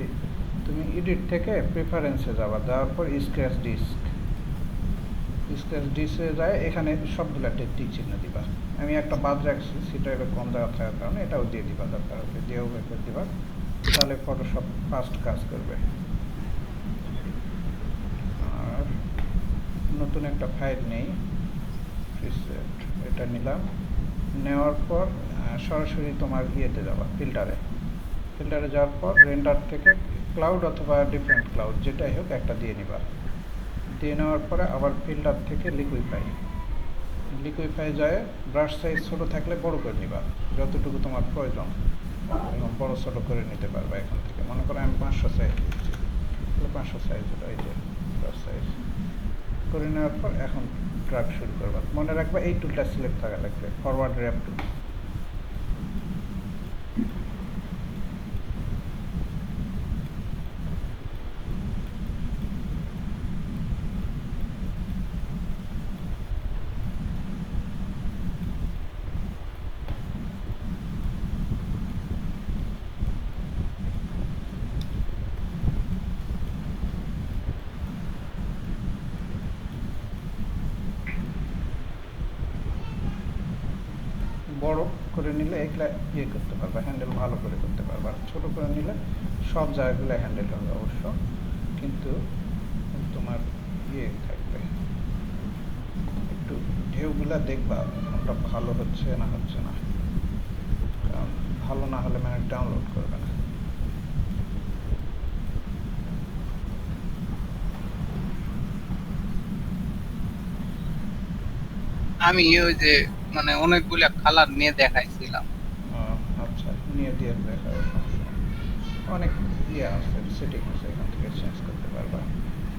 এই তুমি এডিট থেকে প্রেফারেন্সে যাবা, যাওয়ার পর স্ক্র্যাচ ডিসে যায়, এখানে সবগুলো টিক চিহ্ন দিবা। আমি একটা বাদ রাখছি, সেটা এবার কম জায়গা থাকার কারণে এটাও দিয়ে দিবা, দরকার হলে দিয়েও বের করে দিবা, তাহলে ফটোশপ ফাস্ট কাজ করবে। আর নতুন একটা ফাইল নেই, প্রিসেট এটা নিলাম, নেওয়ার পর সরাসরি তোমার ইয়েতে যাবা, ফিল্টারে যাওয়ার পর রেন্ডার থেকে ক্লাউড অথবা ডিফারেন্ট ক্লাউড যেটাই হোক একটা দিয়ে নিবা। দিয়ে নেওয়ার পরে আবার ফিল্টার থেকে লিকুইফাই যায়, ব্রাশ সাইজ ছোটো থাকলে বড় করে নিবা, যতটুকু তোমার প্রয়োজন এবং বড় ছোটো করে নিতে পারবা। এখান থেকে মনে করো আমি 500 সাইজ দিচ্ছি, 500 সাইজ হলো, এই যে ব্রাশ সাইজ করে নেওয়ার পর এখন ড্রাগ শুরু করবা। মনে রাখবা এই টুলটা সিলেক্ট থাকা লাগবে, ফরওয়ার্ড র্যাপ টুল। বড় করে নিলে এগুলা ইয়ে করতে পারবা, হ্যান্ডেল ভালো করে করতে পারবা। আর ছোটো করে নিলে সব জায়গাগুলো হ্যান্ডেল হবে অবশ্য, কিন্তু তোমার ইয়ে থাকবে, একটু ঢেউগুলা দেখবা কোনটা ভালো হচ্ছে না হচ্ছে না, কারণ ভালো না হলে মানে ডাউনলোড করবে না। আমি ওই যে মানে অনেকগুলা কালার নিয়ে দেখাইছিলাম। আচ্ছা, নিয়ে দিয়ে দেখা, অনেক ইয়ে আছে, সেটিং আছে, এখান থেকে চেঞ্জ করতে পারবা।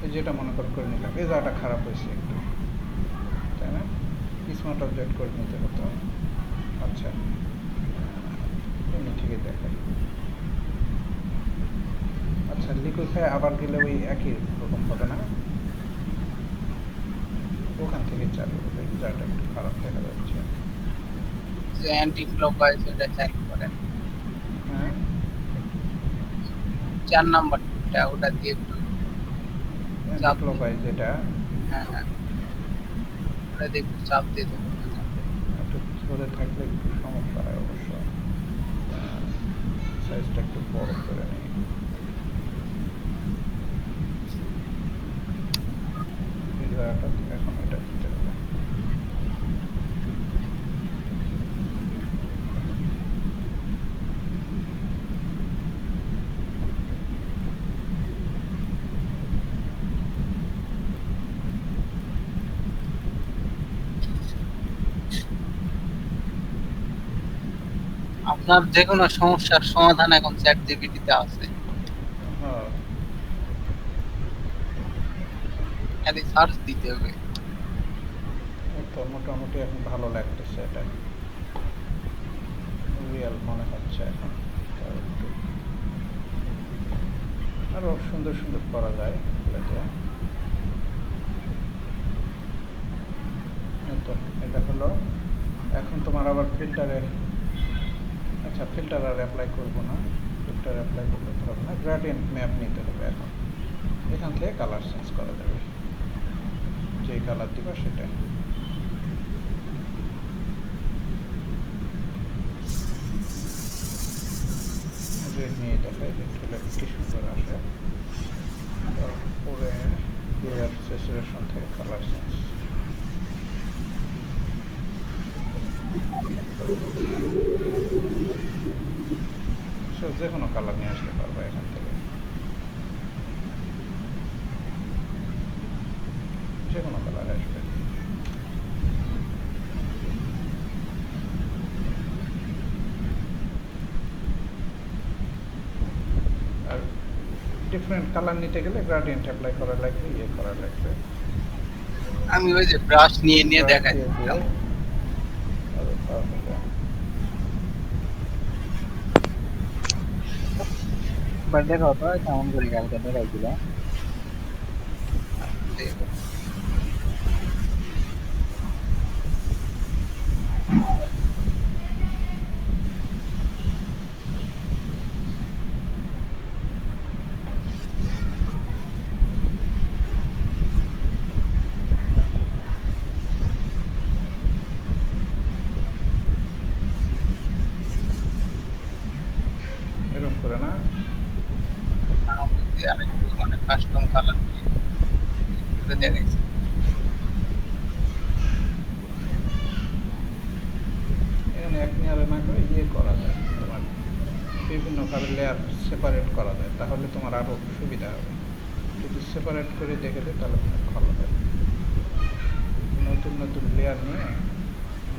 এই যেটা মনে করে নিলাম, এই জায়গাটা খারাপ হয়েছে একটু, তাই না? স্মার্ট আপডেট করে নিতে হতো। আচ্ছা, এমনি ঠিকই দেখাই। আচ্ছা, লিকুইফাই আবার গেলে ওই একই রকম হবে না, ওখান থেকে চালু হবে। জায়গাটা একটু খারাপ দেখা যাচ্ছে। যে অ্যান্টি ক্লকওয়াইজ এটা চালু করেন, হ্যাঁ, 4 নাম্বারটা ওটা দিয়ে একটু চাপ দিন। ক্লকওয়াইজ যেটা হ্যাঁ হ্যাঁ, ওটা দিয়ে একটু চাপ দিয়ে দেবো। একটু ধরে থাকলে একটু সমস্যা হয় অবশ্য। সাইজটা একটু বড় করে নিই। এই জায়গাটা এখন এটা দিতে হবে। আপনার যে কোনো সমস্যার সমাধান এখন চ্যাট জিপিটিতে আছে, হ্যাঁ, খালি সার্চ দিতে হবে। এই তো মোটামুটি এখন ভালো লাগতেছে, এটা রিয়েল মনে হচ্ছে এখন। তার একটু আরও সুন্দর সুন্দর করা যায় এগুলোতে। এই তো এটা হলো। এখন তোমার আবার ফিল্টারে, আচ্ছা ফিল্টার আর অ্যাপ্লাই করবো না, ফিল্টার অ্যাপ্লাই করতে হবে না, গ্রেডিয়েন্ট ম্যাপ নিতে হবে। এখন এখান থেকে কালার চেঞ্জ করা যাবে, যেই কালার দিবা সেটাই। রেড নিয়ে দেখায়, রেড হলে কি সুন্দর আসে। তারপরে ক্লিয়ার স্যাচুরেশন থেকে কালার চেঞ্জ, যে কোনো কালার নিয়ে আসতে পারবা এখান থেকে, যে কোনো কালার আসবে। আর ডিফারেন্ট কালার নিতে গেলে গ্রেডিয়েন্ট অ্যাপ্লাই করা লাগবে, ইয়ে করা লাগবে। আমি ওই যে ব্রাশ নিয়ে ব্রাশ দিয়ে দেখাইছিলাম। তাহলে একবার দেখাও তো কেমন করে কালকে দেখাইছিল। করে না? আমাদের আরেকটু মানে কাস্টম কালার করে দেখাইছে। এখানে এক লেয়ারে না করে ইয়ে করা যায়, তোমার বিভিন্নভাবে লেয়ার সেপারেট করা যায়, তাহলে তোমার আরও সুবিধা হবে। যদি সেপারেট করে দেখে দেয় তাহলে তোমার ভালো হবে। নতুন নতুন লেয়ার নিয়ে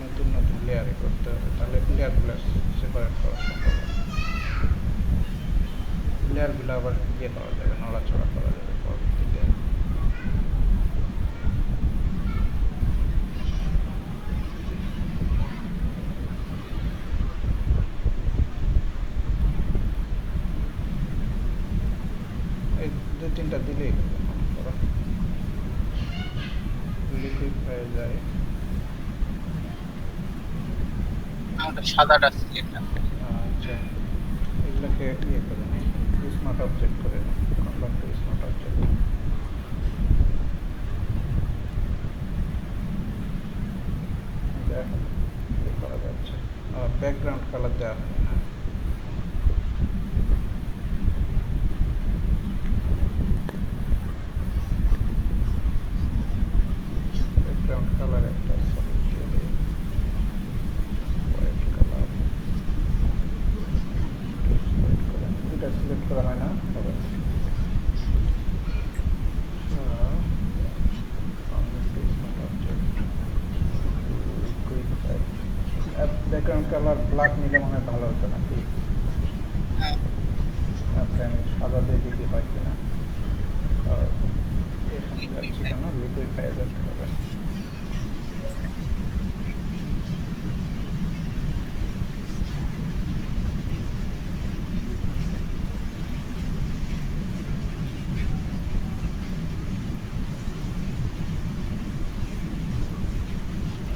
নতুন নতুন লেয়ারে করতে হবে, তাহলে লেয়ারগুলো সেপারেট করা সম্ভব হবে। লেয়ারগুলো আবার ইয়ে করা যাবে, নড়াচড়া করা যাবে পরবর্তীতে। এই দু তিনটা দিলেই হবে মনে করো। লিকুইড হয়ে যায়। আমাদের সাদাটা সিলেক্ট না আচ্ছা, এগুলোকে ইয়ে করে নিই, স্মার্ট অবজেক্ট করে নিই, কনভার্ট টু স্মার্ট অবজেক্ট। এখন ইয়ে করা যাচ্ছে। ব্যাকগ্রাউন্ড কালার দেওয়া হয় না। ব্যাকগ্রাউন্ড কালার একটা সলিড দিয়ে দিই, হোয়াইট কালার। এটা সিলেক্ট করা হয় না, হবে না। ব্যাকগ্রাউন্ড কালার ব্ল্যাক নিলে মনে হয় ভালো হতো নাকি? আচ্ছা, আমি সাদা দিয়ে দেখি হয় কিনা। এখানে যাচ্ছি কেন, লিকুইড হয়ে যাচ্ছে হবে।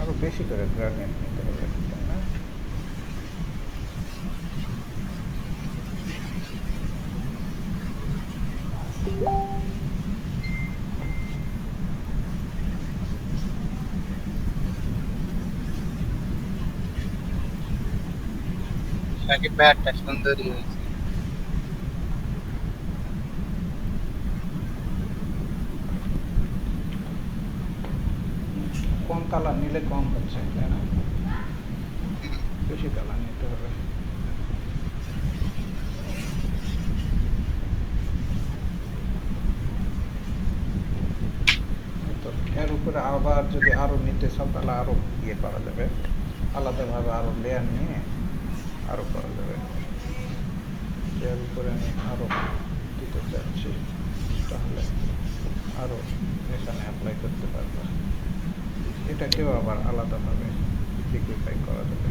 আরো বেশি করে গ্রাডিয়েন্ট নিতে হবে, তাই না? সাকিব ভাইয়ারটা সুন্দরই হয়েছে। কম কালার নিলে কম হচ্ছে, তাই না? বেশি কালার নিতে হবে। তো এর উপরে আবার যদি আরো নিতে চাও তাহলে আরো ইয়ে করা যাবে, আলাদাভাবে আরো লেয়ার নিয়ে আরো করা যাবে। এর উপরে আমি আরো দিতে চাচ্ছি, তাহলে আরো এখানে অ্যাপ্লাই করতে পারবো। এটাকেও আবার আলাদাভাবে লিকুইফাই করা যাবে।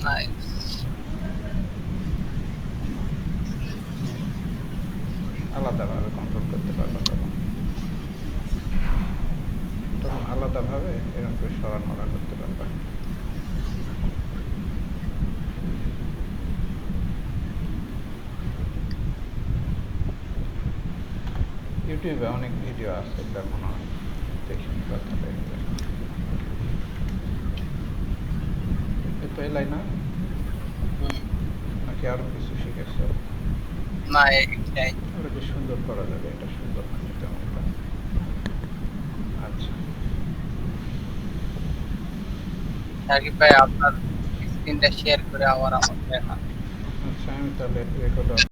নাইস। আলাদাভাবে কন্ট্রোল করতে পারবো তখন আলাদাভাবে এরকম করে সরানোড়া করতে পারবা। ইউটিউবে অনেক ভিডিও আছে, এগুলো মনে হয় দেখে নিবা, তাহলে তো এলাই না, নাকি আরো কিছু শিখেছো? না এটাই। আরো কি সুন্দর করা যাবে, এটা সুন্দর না তেমন একটা। আচ্ছা, সাকিব ভাই আপনার স্ক্রিনটা শেয়ার করে আবার আমার দেখা। আচ্ছা, আমি তাহলে রেকর্ড